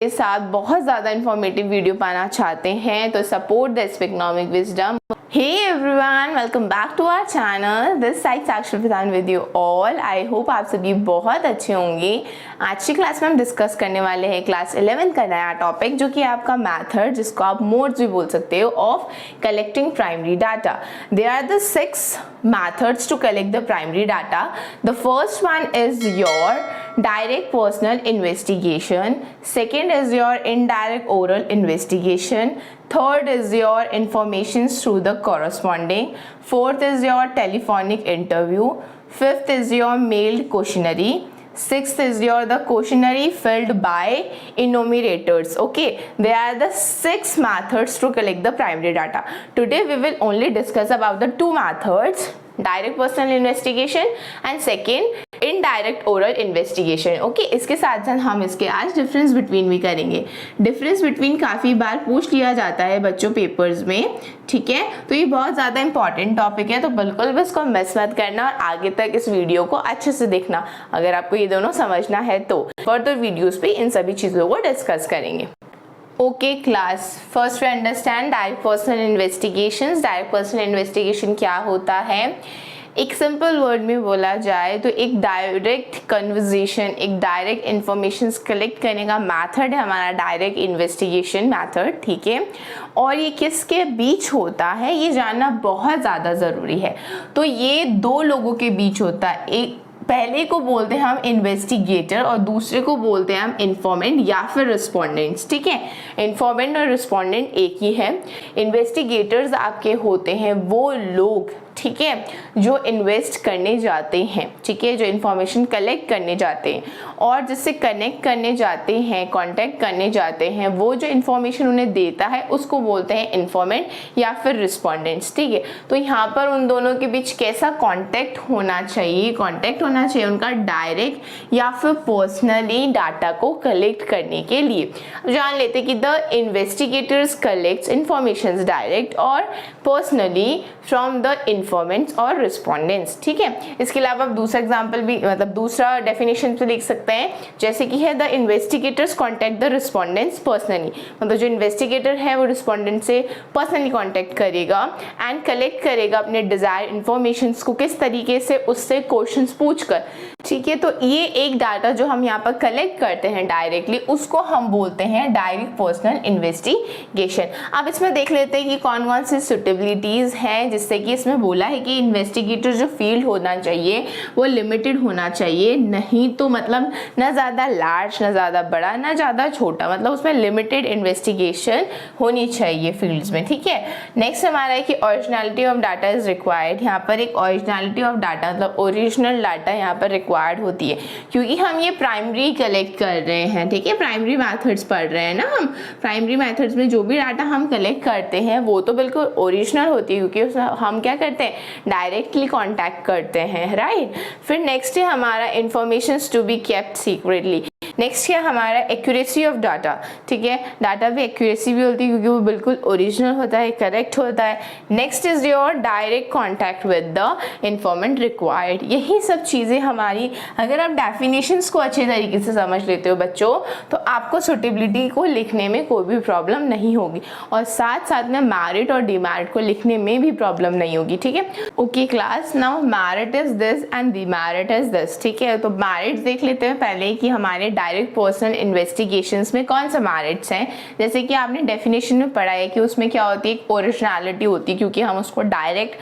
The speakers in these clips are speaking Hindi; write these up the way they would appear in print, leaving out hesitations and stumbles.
के साथ बहुत ज़्यादा इंफॉर्मेटिव वीडियो पाना चाहते हैं तो support the economic wisdom. Hey everyone, welcome back to our channel. This side Sakshi Pradhan with you all. I hope आप सभी बहुत अच्छे होंगे। आज की क्लास में हम डिस्कस करने वाले हैं क्लास 11 का नया टॉपिक जो कि आपका मैथड, जिसको आप मोड्स भी बोल सकते हो, of collecting primary data. There are the 6 methods to collect the primary data. The first one is your direct personal investigation. Second is your indirect oral investigation. Third is your information through the corresponding. Fourth is your telephonic interview. Fifth is your mailed questionnaire. Sixth is your the questionnaire filled by enumerators. Okay, they are the 6 methods to collect the primary data. Today we will only discuss about the 2 methods, direct personal investigation and second indirect oral investigation. Okay, इसके साथ साथ हम इसके आज डिफरेंस बिटवीन भी करेंगे। डिफरेंस बिटवीन काफ़ी बार पूछ लिया जाता है बच्चों पेपर्स में, ठीक है, तो ये बहुत ज़्यादा इंपॉर्टेंट टॉपिक है, तो बिल्कुल भी इसको मिस मत करना और आगे तक इस वीडियो को अच्छे से देखना अगर आपको ये दोनों समझना है तो। फर्दर वीडियोज़ पे इन सभी चीज़ों को डिस्कस करेंगे। Okay class, first we understand direct personal investigations. Direct personal investigation क्या होता है? एक सिंपल वर्ड में बोला जाए तो एक डायरेक्ट कन्वर्सेशन, एक डायरेक्ट इंफॉर्मेशन कलेक्ट करने का मेथड है हमारा डायरेक्ट इन्वेस्टिगेशन मेथड, ठीक है। और ये किसके बीच होता है ये जानना बहुत ज़्यादा ज़रूरी है। तो ये 2 लोगों के बीच होता है। एक पहले को बोलते हैं हम इन्वेस्टिगेटर और दूसरे को बोलते हैं हम इन्फॉर्मेंट या फिर रिस्पोंडेंट्स, ठीक है। इन्फॉर्मेंट और रिस्पोंडेंट एक ही है। इन्वेस्टिगेटर्स आपके होते हैं वो लोग, ठीक है, जो इन्वेस्ट करने जाते हैं, ठीक है, जो इन्फॉर्मेशन कलेक्ट करने जाते हैं और जिससे कनेक्ट करने जाते हैं, कांटेक्ट करने जाते हैं, वो जो इन्फॉर्मेशन उन्हें देता है उसको बोलते हैं इन्फॉर्मेंट या फिर रिस्पोंडेंट्स, ठीक है। तो यहाँ पर उन दोनों के बीच कैसा कांटेक्ट होना चाहिए? कांटेक्ट होना चाहिए उनका डायरेक्ट या फिर पर्सनली डाटा को कलेक्ट करने के लिए। जान लेते कि the investigators collects information direct और पर्सनली फ्रॉम द इन्फॉर्मेंट्स और रिस्पोंडेंट्स, ठीक है। इसके अलावा आप दूसरा एग्जाम्पल भी, मतलब दूसरा डेफिनेशन भी लिख सकते हैं, जैसे कि है the investigators contact the respondents personally. मतलब जो इन्वेस्टिगेटर है वो रिस्पोंडेंट से पर्सनली कॉन्टैक्ट करेगा एंड कलेक्ट करेगा अपने डिजायर इन्फॉर्मेशन को किस तरीके से, उससे क्वेश्चन पूछकर, ठीक है। तो ये एक डाटा जो हम यहाँ पर कलेक्ट करते हैं डायरेक्टली, उसको हम बोलते हैं डायरेक्ट पर्सनल इन्वेस्टिगेशन। अब इसमें देख लेते हैं कि कौन कौन सी सुटेबिलिटीज हैं, जिससे कि इसमें बोला है कि इन्वेस्टिगेटर जो फील्ड होना चाहिए वो लिमिटेड होना चाहिए, नहीं तो मतलब ना ज़्यादा लार्ज, ना ज़्यादा बड़ा, ना ज़्यादा छोटा, मतलब उसमें लिमिटेड इन्वेस्टिगेशन होनी चाहिए फील्ड्स में, ठीक है। नेक्स्ट हमारा है कि originality of data is required. यहाँ पर एक ओरिजिनलिटी ऑफ डाटा मतलब ओरिजिनल डाटा यहाँ पर रिक्वायर्ड होती है, क्योंकि हम ये प्राइमरी कलेक्ट कर रहे हैं, ठीक है। प्राइमरी मेथड्स पढ़ रहे हैं ना हम। प्राइमरी मेथड्स में जो भी डाटा हम कलेक्ट करते हैं वो तो बिल्कुल ओरिजिनल होती है, क्योंकि हम क्या करते हैं, डायरेक्टली कांटेक्ट करते हैं, राइट। फिर नेक्स्ट है हमारा informations to be kept secretly. Next है हमारा एक्यूरेसी ऑफ डाटा, ठीक है। डाटा भी एक्यूरेसी भी होती है क्योंकि वो बिल्कुल ओरिजिनल होता है, करेक्ट होता है। Next is your direct contact with the informant required. यही सब चीज़ें हमारी, अगर आप डेफिनेशंस को अच्छे तरीके से समझ लेते हो बच्चों, तो आपको सुटेबिलिटी को लिखने में कोई भी प्रॉब्लम नहीं होगी और साथ साथ में मैरिट और डिमेरिट को लिखने में भी प्रॉब्लम नहीं होगी, ठीक है। Okay class, now merit is this and demerit is this, ठीक है। तो मैरिट देख लेते हैं पहले कि हमारे डायरेक्ट पर्सनल इन्वेस्टिगेशंस में कौन सा मैरिट्स हैं। जैसे कि आपने डेफिनेशन में पढ़ा है कि उसमें क्या होती है, ओरिजिनलिटी होती है, क्योंकि हम उसको डायरेक्ट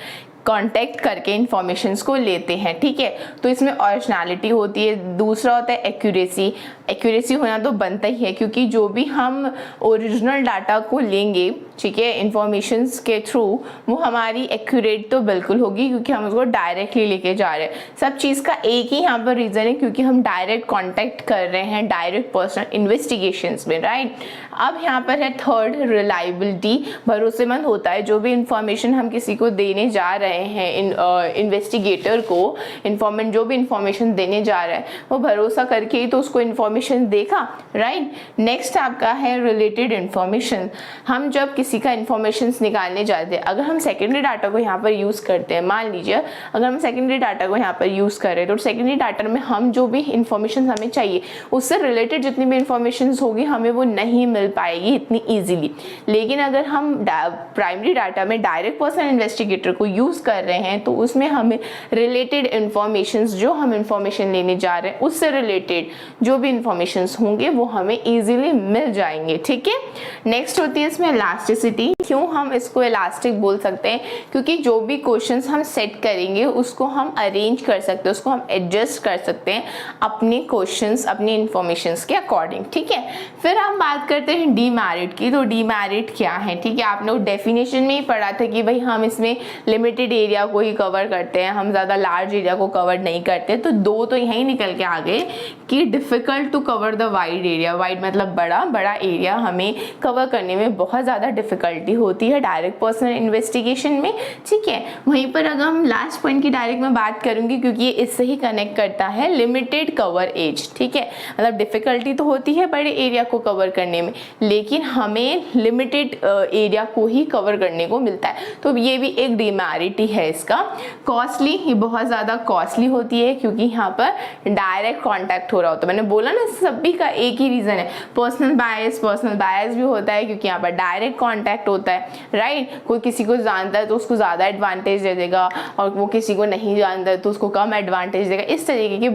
कांटेक्ट करके इन्फॉर्मेशंस को लेते हैं, ठीक है। तो इसमें ओरिजिनलिटी होती है। दूसरा होता है एक्यूरेसी। एक्यूरेसी होना तो बनता ही है, क्योंकि जो भी हम ओरिजिनल डाटा को लेंगे, ठीक है, इन्फॉर्मेशंस के थ्रू, वो हमारी एक्यूरेट तो बिल्कुल होगी, क्योंकि हम उसको डायरेक्टली लेके जा रहे हैं। सब चीज़ का एक ही यहाँ पर रीज़न है, क्योंकि हम डायरेक्ट कांटेक्ट कर रहे हैं डायरेक्ट पर्सनल इन्वेस्टिगेशंस में, राइट। अब यहाँ पर है थर्ड, रिलायबिलिटी। भरोसेमंद होता है जो भी इंफॉर्मेशन हम किसी को देने जा रहे रहे हैं इन्वेस्टिगेटर को, इन्फॉर्मेंट जो भी इंफॉर्मेशन देने जा रहा है वो भरोसा करके ही तो उसको इन्फॉर्मेशन देगा, राइट। नेक्स्ट आपका है रिलेटेड इन्फॉर्मेशन। हम जब किसी का इन्फॉर्मेशन निकालने जाते हैं, अगर हम सेकेंडरी डाटा को यहाँ पर यूज़ करते हैं, मान लीजिए अगर हम सेकेंडरी डाटा को यहाँ पर यूज़ कर रहे हैं तो सेकेंडरी डाटा में हम जो भी इंफॉर्मेशन हमें चाहिए उससे रिलेटेड जितनी भी इंफॉर्मेशन होगी हमें वो नहीं मिल पाएगी इतनी ईजिली। लेकिन अगर हम प्राइमरी डाटा में डायरेक्ट पर्सनल इन्वेस्टिगेटर को यूज़ कर रहे हैं तो उसमें हमें रिलेटेड इंफॉर्मेशन, जो हम इंफॉर्मेशन लेने जा रहे हैं उससे रिलेटेड जो भी इंफॉर्मेशन होंगे वो हमें ईजिली मिल जाएंगे, ठीक है। नेक्स्ट होती है इसमें इलास्टिसिटी। क्यों हम इसको इलास्टिक बोल सकते हैं? क्योंकि जो भी क्वेश्चंस हम सेट करेंगे उसको हम अरेंज कर सकते हैं, उसको हम एडजस्ट कर सकते हैं अपने क्वेश्चंस, अपनी इंफॉर्मेशंस के अकॉर्डिंग, ठीक है। फिर हम बात करते हैं डीमेरिट की। तो डीमेरिट क्या है, ठीक है, आपने डेफिनेशन में ही पढ़ा था कि भाई हम इसमें लिमिटेड एरिया को ही कवर करते हैं, हम ज़्यादा लार्ज एरिया को कवर नहीं करते। तो दो तो यहीं निकल के आ गए कि difficult to cover the wide area. Wide मतलब बड़ा एरिया हमें कवर करने में बहुत ज़्यादा डिफ़िकल्टी होती है डायरेक्ट पर्सनल इन्वेस्टिगेशन में, ठीक है। वहीं पर अगर हम लास्ट पॉइंट की डायरेक्ट मैं बात करूंगी क्योंकि ये इससे ही कनेक्ट करता है, लिमिटेड कवर एज, ठीक है। मतलब डिफ़िकल्टी तो होती है बड़े एरिया को कवर करने में, लेकिन हमें लिमिटेड एरिया को ही कवर करने को मिलता है, तो ये भी एक डिमेरिटी है इसका। कॉस्टली, ये बहुत ज़्यादा कॉस्टली होती है क्योंकि यहाँ पर डायरेक्ट कॉन्टैक्ट हो रहा होता है। मैंने बोला ना सभी का एक ही रीज़न है, पर्सनल बायस भी होता है क्योंकि यहाँ पर डायरेक्ट कॉन्टैक्ट होता है, राइट। कोई किसी को जानता है तो उसको ज़्यादा एडवांटेज दे देगा और वो किसी को नहीं जानता है तो उसको कम एडवांटेज देगा। इस तरीके के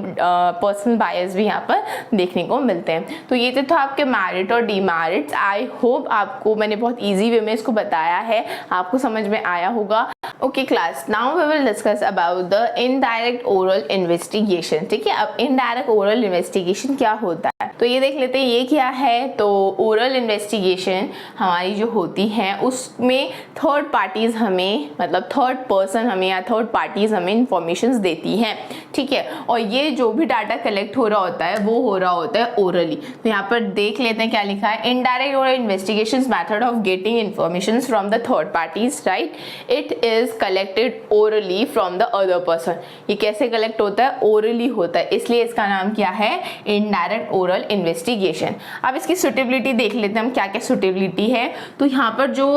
पर्सनल बायस भी यहाँ पर देखने को मिलते हैं। तो ये तो था आपके मेरिट और डीमेरिट्स। आई होप आपको मैंने बहुत ईजी वे में इसको बताया है, आपको समझ में आया होगा। Okay class, now we will discuss about the indirect oral investigation, ठीक है। अब इनडायरेक्ट ओरल इन्वेस्टिगेशन क्या होता है तो ये देख लेते हैं ये क्या है। तो ओरल इन्वेस्टिगेशन हमारी जो होती है उसमें थर्ड पार्टीज हमें, मतलब थर्ड पर्सन हमें या थर्ड पार्टीज हमें इंफॉर्मेशंस देती हैं, ठीक है। और ये जो भी डाटा कलेक्ट हो रहा होता है वो हो रहा होता है ओरली। तो यहाँ पर देख लेते हैं क्या लिखा है, indirect oral investigation method of getting information from the third parties, right. It is collected orally from the other person. ये कैसे कलेक्ट होता है? ओरली होता है, इसलिए इसका नाम क्या है? Indirect oral investigation. अब इसकी सुटेबिलिटी देख लेते हैं हम, क्या क्या सुटेबिलिटी है। तो यहाँ पर जो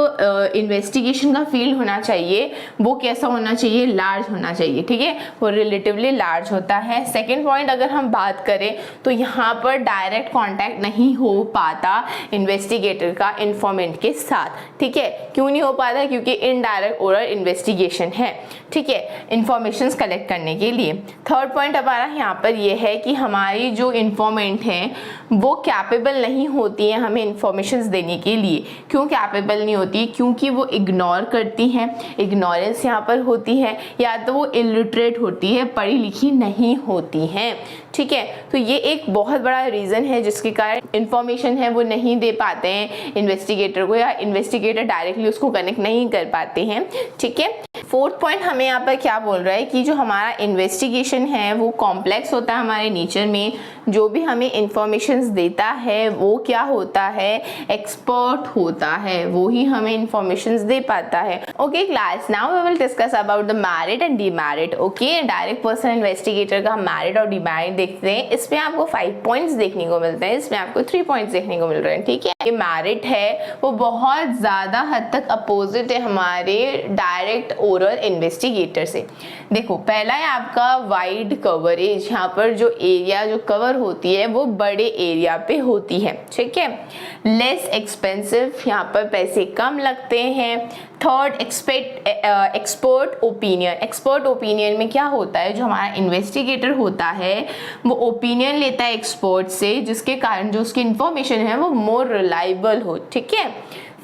इन्वेस्टिगेशन का फील्ड होना चाहिए वो कैसा होना चाहिए? लार्ज होना चाहिए, ठीक है, वो रिलेटिवली लार्ज होता है। सेकेंड पॉइंट अगर हम बात करें तो यहाँ पर डायरेक्ट कॉन्टैक्ट नहीं हो पाता इन्वेस्टिगेटर का इन्फॉर्मेंट के साथ, ठीक है। क्यों नहीं हो पाता? क्योंकि इनडायरेक्ट ओरल इन्वेस्टिगेशन है, ठीक है, इंफॉर्मेशन कलेक्ट करने के लिए। थर्ड पॉइंट हमारा यहाँ पर ये है कि हमारी जो इन्फॉर्मेंट है वो कैपेबल नहीं होती है हमें इंफॉर्मेशन देने के लिए। क्यों कैपेबल नहीं होती? क्योंकि वो इग्नोर करती हैं, इग्नोरेंस यहाँ पर होती है, या तो वो इलिटरेट होती है, पढ़ी लिखी नहीं होती हैं, ठीक है। तो ये एक बहुत बड़ा रीज़न है जिसके कारण इंफॉर्मेशन है वो नहीं दे पाते हैं इन्वेस्टिगेटर को, या इन्वेस्टिगेटर डायरेक्टली उसको कनेक्ट नहीं कर पाते हैं, ठीक है। फोर्थ पॉइंट हमें यहाँ पर क्या बोल रहा है कि जो हमारा इन्वेस्टिगेशन है वो कॉम्प्लेक्स होता है हमारे नेचर में। जो भी हमें इंफॉर्मेशंस देता है वो क्या होता है? एक्सपर्ट होता है, वो ही हमें इंफॉर्मेशंस दे पाता है। Okay class, now we will discuss about the merit and demerit. Okay, direct personal investigator का मेरिट और डीमेरिट देखते हैं। इसमें आपको 5 पॉइंट्स देखने को मिलते हैं, इसमें आपको 3 पॉइंट्स देखने को मिल रहे हैं, ठीक है। ये मेरिट है वो बहुत ज़्यादा हद तक अपोजिट है हमारे डायरेक्ट ओरल इन्वेस्टिगेटर से। देखो, पहला है आपका वाइड कवरेज। यहाँ पर जो एरिया जो कवर होती है वो बड़े एरिया पे होती है, ठीक है। लेस एक्सपेंसिव, यहाँ पर पैसे कम लगते हैं। Third, expert opinion. Expert opinion में क्या होता है? जो हमारा इन्वेस्टिगेटर होता है वो ओपिनियन लेता है एक्सपर्ट से, जिसके कारण जो उसकी इंफॉर्मेशन है वो मोर रिलायबल हो, ठीक है।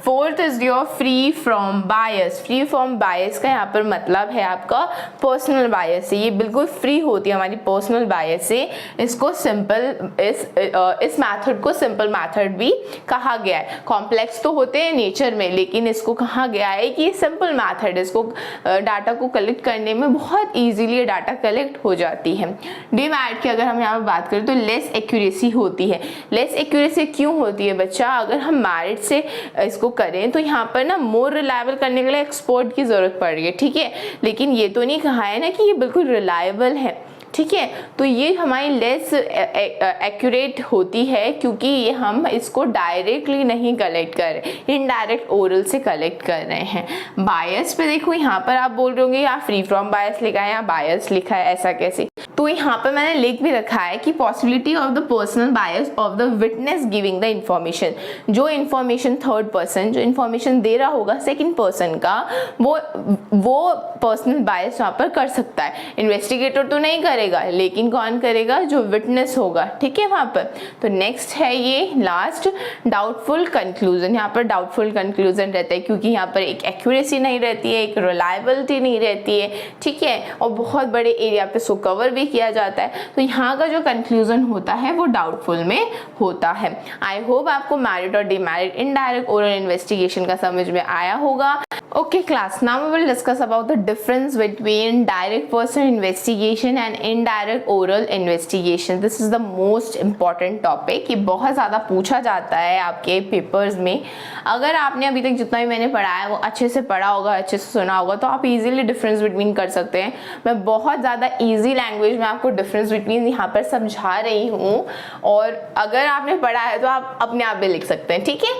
Fourth is your free from bias. Free from bias का यहाँ पर मतलब है आपका पर्सनल बायस से, ये बिल्कुल फ्री होती है हमारी पर्सनल बायस से। इसको सिंपल, इस मेथड को सिंपल मेथड भी कहा गया है। कॉम्प्लेक्स तो होते हैं नेचर में, लेकिन इसको कहा गया है कि सिंपल मेथड, इसको डाटा को कलेक्ट करने में बहुत ईजीली डाटा कलेक्ट हो जाती है। डीमेरिट की अगर हम यहाँ पर बात करें तो लेस एक्यूरेसी होती है। लेस एक्यूरेसी क्यों होती है बच्चा? अगर हम मेरिट से इसको इसको करें तो यहाँ पर ना मोर रिलायबल करने के लिए एक्सपर्ट की ज़रूरत पड़ रही है, ठीक है। लेकिन ये तो नहीं कहा है ना कि ये बिल्कुल रिलायबल है, ठीक है। तो ये हमारी लेस एक्यूरेट होती है क्योंकि ये हम इसको डायरेक्टली नहीं कलेक्ट कर रहे, इनडायरेक्ट ओरल से कलेक्ट कर रहे हैं। बायस पे देखो, यहाँ पर आप बोल रहे होंगे या फ्री फ्रॉम बायस लिखा है या बायस लिखा है, ऐसा कैसे? तो यहाँ पर मैंने लिख भी रखा है कि possibility of the personal bias of the witness giving the information. जो इंफॉर्मेशन थर्ड पर्सन जो इंफॉर्मेशन दे रहा होगा सेकंड पर्सन का, वो पर्सनल बायस वहाँ पर कर सकता है। इन्वेस्टिगेटर तो नहीं करेगा, लेकिन कौन करेगा? जो विटनेस होगा, ठीक है वहाँ पर। तो नेक्स्ट है ये लास्ट, डाउटफुल कंक्लूजन। यहाँ पर डाउटफुल कंक्लूजन रहता है क्योंकि यहाँ पर एक एक्यूरेसी नहीं रहती है, एक रिलायबिलिटी नहीं रहती है, ठीक है, और बहुत बड़े एरिया पे इसको कवर भी किया जाता है। तो यहाँ का जो कंक्लूजन होता है वो डाउटफुल में होता है। आई होप आपको मैरिड और डिमेरिड इनडायरेक्ट ओरल इन्वेस्टिगेशन का समझ में आया होगा। Okay class, now we will discuss about the difference between direct personal investigation and indirect oral investigation. This is the most important topic. ये बहुत ज़्यादा पूछा जाता है आपके पेपर्स में। अगर आपने अभी तक जितना भी मैंने पढ़ा है वो अच्छे से पढ़ा होगा, अच्छे से सुना होगा, तो आप इजीली डिफरेंस बिटवीन कर सकते हैं। मैं बहुत ज़्यादा ईजी लैंग्वेज में आपको डिफरेंस बिटवीन यहाँ पर समझा रही हूँ, और अगर आपने पढ़ा है तो आप अपने आप भी लिख सकते हैं, ठीक है।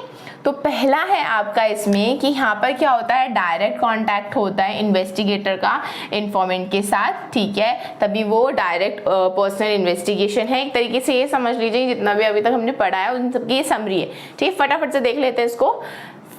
तो पहला है आपका इसमें कि यहाँ पर क्या होता है, डायरेक्ट कांटेक्ट होता है इन्वेस्टिगेटर का इन्फॉर्मेंट के साथ, ठीक है, तभी वो डायरेक्ट पर्सनल इन्वेस्टिगेशन है। एक तरीके से ये समझ लीजिए जितना भी अभी तक हमने पढ़ा है उन सबकी ये समरी है, ठीक है। फटाफट से देख लेते हैं इसको,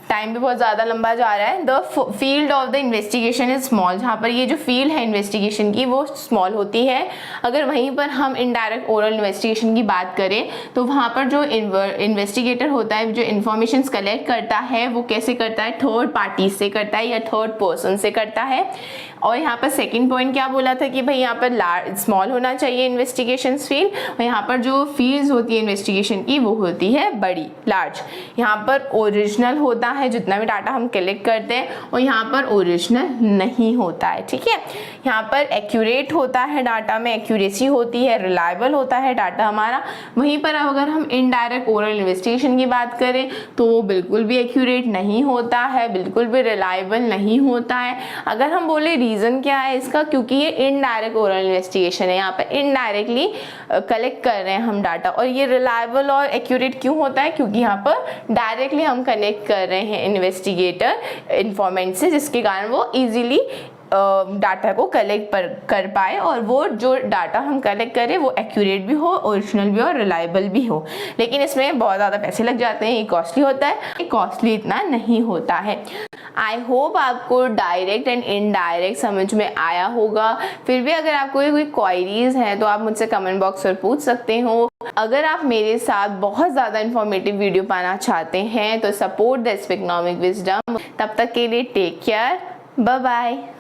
टाइम भी बहुत ज़्यादा लंबा जा रहा है। The field of the investigation is small. जहाँ पर ये जो फील्ड है इन्वेस्टिगेशन की वो स्मॉल होती है। अगर वहीं पर हम इनडायरेक्ट ओरल इन्वेस्टिगेशन की बात करें तो वहाँ पर जो इन्वेस्टिगेटर होता है, जो इन्फॉर्मेशन कलेक्ट करता है, वो कैसे करता है? थर्ड पार्टी से करता है या थर्ड पर्सन से करता है। और यहाँ पर सेकंड पॉइंट क्या बोला था कि भाई यहाँ पर स्मॉल होना चाहिए इन्वेस्टिगेशन फील्ड, और यहाँ पर जो फील्ड्स होती है इन्वेस्टिगेशन की वो होती है बड़ी, लार्ज। यहाँ पर ओरिजिनल होता है जितना भी डाटा हम कलेक्ट करते हैं, और यहाँ पर ओरिजिनल नहीं होता है, ठीक है। यहाँ पर एक्यूरेट होता है, डाटा में एक्यूरेसी होती है, रिलायबल होता है डाटा हमारा। वहीं पर अगर हम इनडायरेक्ट ओरल इन्वेस्टिगेशन की बात करें तो वो बिल्कुल भी एक्यूरेट नहीं होता है, बिल्कुल भी रिलायबल नहीं होता है। अगर हम बोले रीज़न क्या है इसका, क्योंकि ये इनडायरेक्ट ओरल इन्वेस्टिगेशन है, यहाँ पर इनडायरेक्टली कलेक्ट कर रहे हैं हम डाटा। और ये रिलायबल और एक्यूरेट क्यों होता है? क्योंकि यहाँ पर डायरेक्टली हम कनेक्ट कर रहे हैं इन्वेस्टिगेटर इन्फॉर्मेंट से, जिसके कारण वो इजीली डाटा को कलेक्ट कर पाए, और वो जो डाटा हम कलेक्ट करें वो एक्यूरेट भी हो, ओरिजिनल भी हो, और रिलायबल भी हो। लेकिन इसमें बहुत ज़्यादा पैसे लग जाते हैं, ये कॉस्टली होता है, ये कॉस्टली इतना नहीं होता है। आई होप आपको डायरेक्ट एंड इनडायरेक्ट समझ में आया होगा। फिर भी अगर आपको कोई क्वायरीज हैं तो आप मुझसे कमेंट बॉक्स पर पूछ सकते हो। अगर आप मेरे साथ बहुत ज़्यादा इन्फॉर्मेटिव वीडियो पाना चाहते हैं तो सपोर्ट द स्पिकनॉमिक विजडम। तब तक के लिए टेक केयर, बाय बाय।